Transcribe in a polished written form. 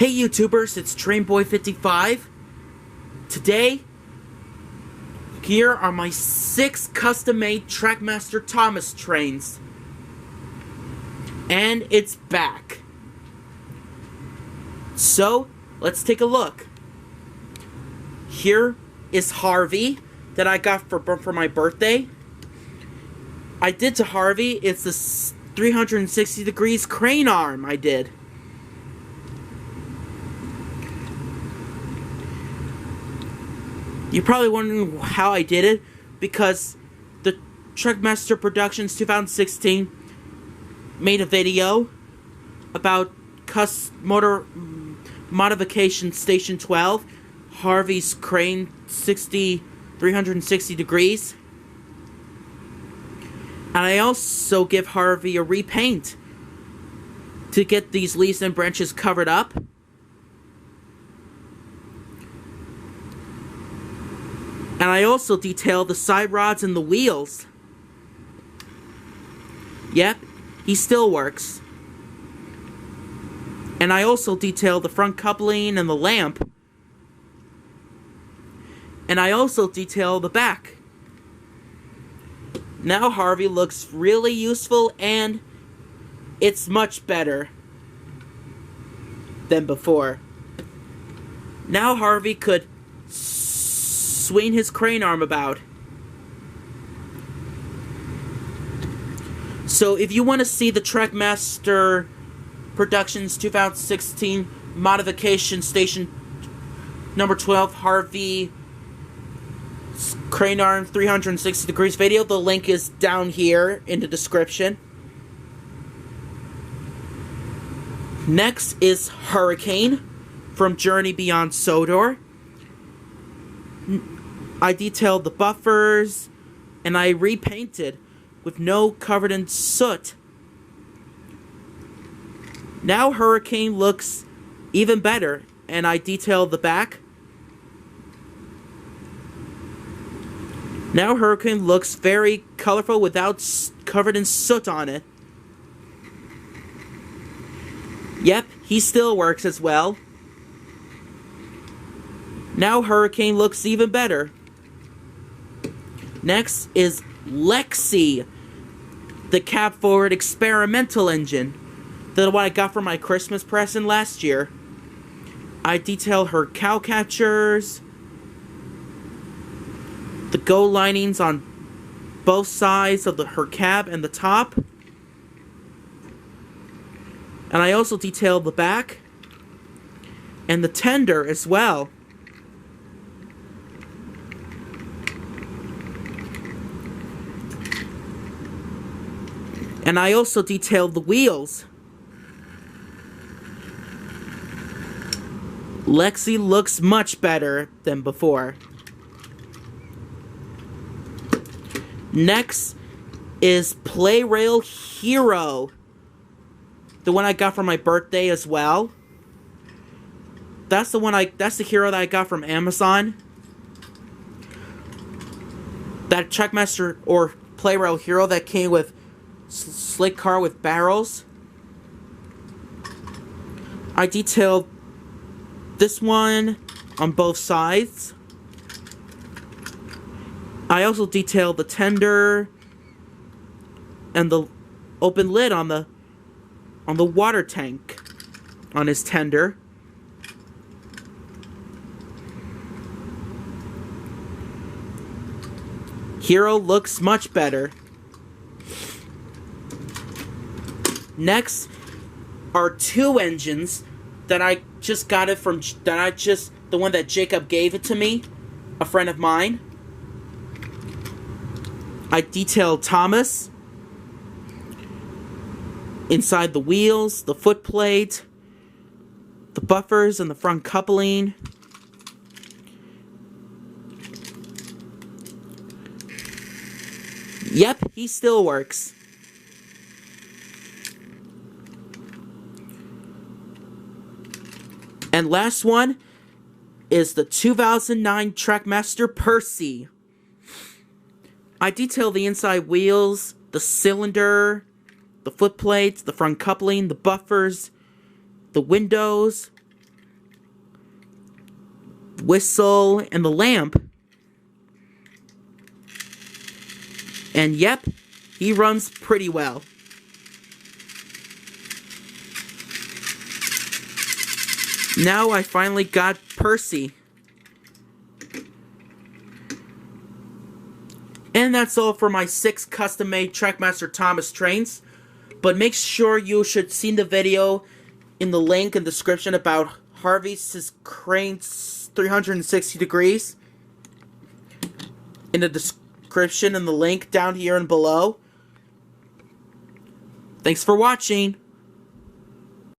Hey YouTubers, it's TrainBoy55. Today, here are my 6 custom-made Trackmaster trains. And it's back. So, let's take a look. Here is Harvey that I got for my birthday. I did to Harvey, it's the 360 degrees crane arm I did. You're probably wondering how I did it, because the Trackmaster Productions 2016 made a video about Modification Station 12, Harvey's crane 360 degrees. And I also give Harvey a repaint to get these leaves and branches covered up. And I also detail the side rods and the wheels. Yep, he still works. And I also detail the front coupling and the lamp. And I also detail the back. Now Harvey looks really useful, and it's much better than before. Now Harvey could swing his crane arm about. So if you want to see the Trackmaster Productions 2016 Modification Station number 12 Harvey crane arm 360 degrees video, the link is down here in the description. Next is Hurricane from Journey Beyond Sodor. I detailed the buffers, and I repainted with no covered in soot. Now Hurricane looks even better, and I detailed the back. Now Hurricane looks very colorful without covered in soot on it. Yep, he still works as well. Now Hurricane looks even better. Next is Lexi, the cab-forward experimental engine. The one I got for my Christmas present last year. I detail her cow catchers, the go linings on both sides of her cab and the top. And I also detail the back and the tender as well. And I also detailed the wheels. Lexi looks much better than before. Next is Playrail Hero, the one I got for my birthday as well. That's the hero that I got from Amazon. That Trackmaster or Playrail Hero that came with slick car with barrels. I detailed this one on both sides. I also detailed the tender and the open lid on the water tank on his tender. Hero looks much better. Next are 2 engines that I just got it from, the one that Jacob gave it to me, a friend of mine. I detailed Thomas inside the wheels, the foot plate, the buffers, and the front coupling. Yep, he still works. And last one is the 2009 Trackmaster Percy. I detail the inside wheels, the cylinder, the foot plates, the front coupling, the buffers, the windows, whistle, and the lamp. And yep, he runs pretty well. Now I finally got Percy. And that's all for my 6 custom-made Trackmaster Thomas trains. But make sure you should see the video in the link in the description about HARVEY'S cranes 360 degrees. In the description and the link down here and below. Thanks for watching.